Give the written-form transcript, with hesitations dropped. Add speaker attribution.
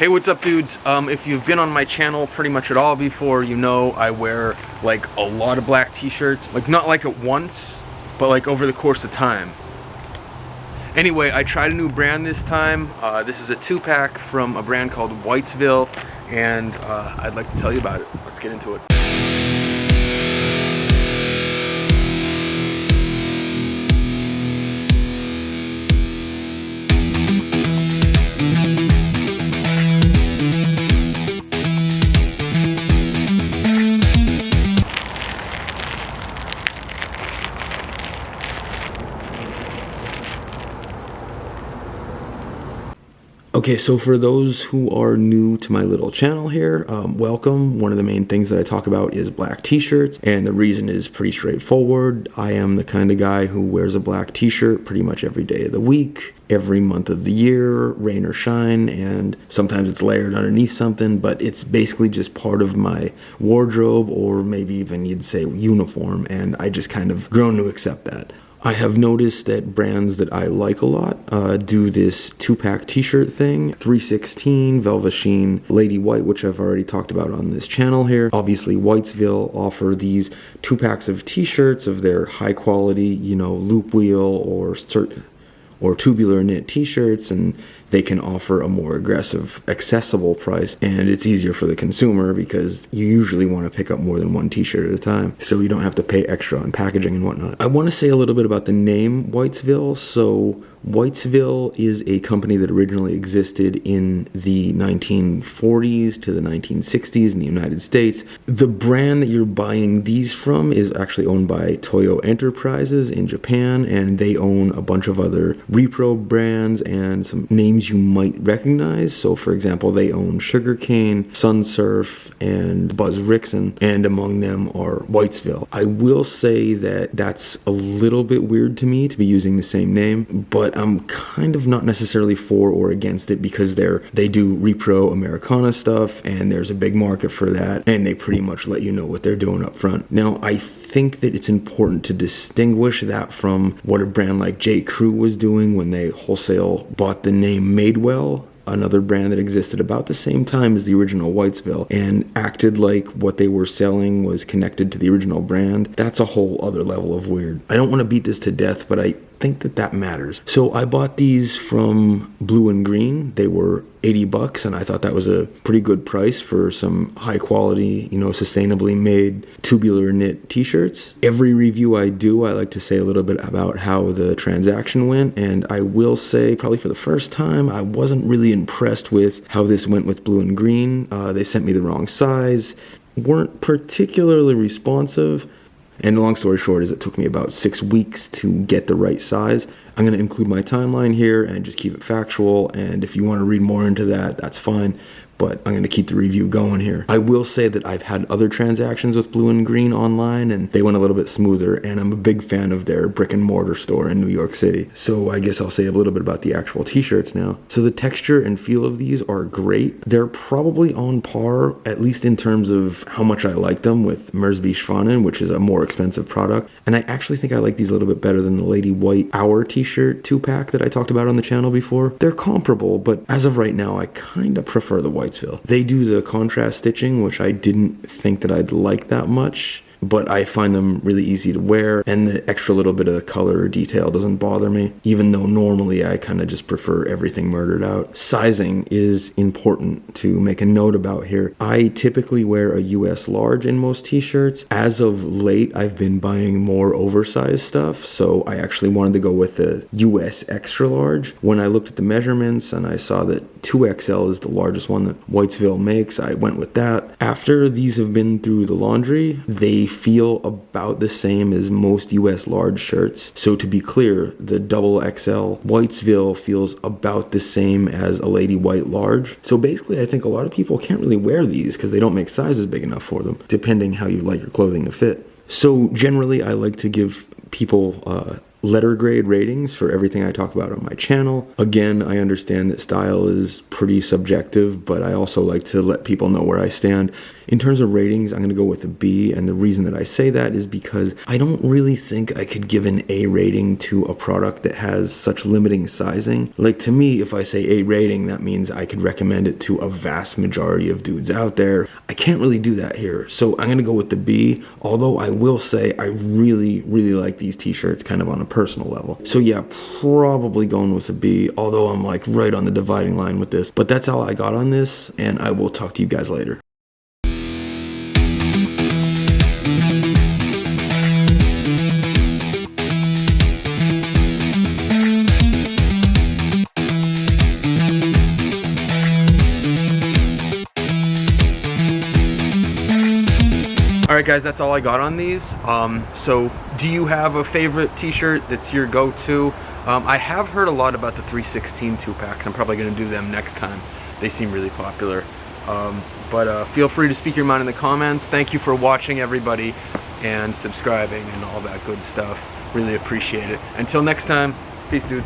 Speaker 1: Hey, what's up, dudes? If you've been on my channel pretty much at all before, you know I wear like a lot of black t-shirts. Like not like at once, but like over the course of time. Anyway, I tried a new brand this time. This is a 2-pack from a brand called Whitesville, and I'd like to tell you about it. Let's get into it. Okay, so for those who are new to my little channel here, welcome. One of the main things that I talk about is black t-shirts, and the reason is pretty straightforward. I am the kind of guy who wears a black t-shirt pretty much every day of the week, every month of the year, rain or shine, and sometimes it's layered underneath something, but it's basically just part of my wardrobe, or maybe even you'd say uniform, and I just kind of grown to accept that. I have noticed that brands that I like a lot do this 2-pack t-shirt thing. 316, Velvet Sheen, Lady White, which I've already talked about on this channel here. Obviously, Whitesville offer these 2-packs of t-shirts of their high quality, you know, loop wheel or tubular knit t-shirts, and they can offer a more aggressive, accessible price, and it's easier for the consumer because you usually want to pick up more than one t-shirt at a time, so you don't have to pay extra on packaging and whatnot. I want to say a little bit about the name Whitesville. So Whitesville is a company that originally existed in the 1940s to the 1960s in the United States. The brand that you're buying these from is actually owned by Toyo Enterprises in Japan, and they own a bunch of other repro brands and some names you might recognize. So for example, they own Sugarcane, Sunsurf, and Buzz Rickson, and among them are Whitesville. I will say that that's a little bit weird to me to be using the same name, but I'm kind of not necessarily for or against it because they do repro Americana stuff, and there's a big market for that, and they pretty much let you know what they're doing up front. Now, I think that it's important to distinguish that from what a brand like J. Crew was doing when they wholesale bought the name Madewell, another brand that existed about the same time as the original Whitesville, and acted like what they were selling was connected to the original brand. That's a whole other level of weird. I don't want to beat this to death, but I think that matters. So I bought these from Blue and Green. They were $80, and I thought that was a pretty good price for some high quality, you know, sustainably made tubular knit t-shirts. Every review I do, I like to say a little bit about how the transaction went, and I will say probably for the first time, I wasn't really impressed with how this went with Blue and Green. They sent me the wrong size, weren't particularly responsive, and the long story short is it took me about 6 weeks to get the right size. I'm going to include my timeline here and just keep it factual, and if you want to read more into that, that's fine, but I'm going to keep the review going here. I will say that I've had other transactions with Blue and Green online, and they went a little bit smoother, and I'm a big fan of their brick and mortar store in New York City. So I guess I'll say a little bit about the actual t-shirts now. So the texture and feel of these are great. They're probably on par, at least in terms of how much I like them, with Mersby Schwanen, which is a more expensive product. And I actually think I like these a little bit better than the Lady White Hour t-shirt 2-pack that I talked about on the channel before. They're comparable, but as of right now, I kind of prefer the Whitesville. They do the contrast stitching, which I didn't think that I'd like that much, but I find them really easy to wear, and the extra little bit of color or detail doesn't bother me, even though normally I kind of just prefer everything murdered out. Sizing is important to make a note about here. I typically wear a US large in most t-shirts. As of late, I've been buying more oversized stuff, so I actually wanted to go with the US extra large. When I looked at the measurements and I saw that 2XL is the largest one that Whitesville makes, I went with that. After these have been through the laundry, they feel about the same as most US large shirts. So to be clear, the XXL Whitesville feels about the same as a Lady White large. So basically, I think a lot of people can't really wear these because they don't make sizes big enough for them, depending how you like your clothing to fit. So generally, I like to give people letter grade ratings for everything I talk about on my channel. Again, I understand that style is pretty subjective, but I also like to let people know where I stand. In terms of ratings, I'm going to go with a B, and the reason that I say that is because I don't really think I could give an A rating to a product that has such limiting sizing. Like, to me, if I say A rating, that means I could recommend it to a vast majority of dudes out there. I can't really do that here, so I'm going to go with the B, although I will say I really, really like these t-shirts kind of on a personal level. So yeah, probably going with a B, although I'm like right on the dividing line with this. But that's all I got on this, and I will talk to you guys later. Alright guys, that's all I got on these. So do you have a favorite t-shirt that's your go-to? I have heard a lot about the 316 2-packs. I'm probably going to do them next time. They seem really popular. But feel free to speak your mind in the comments. Thank you for watching, everybody, and subscribing and all that good stuff. Really appreciate it. Until next time, peace, dudes.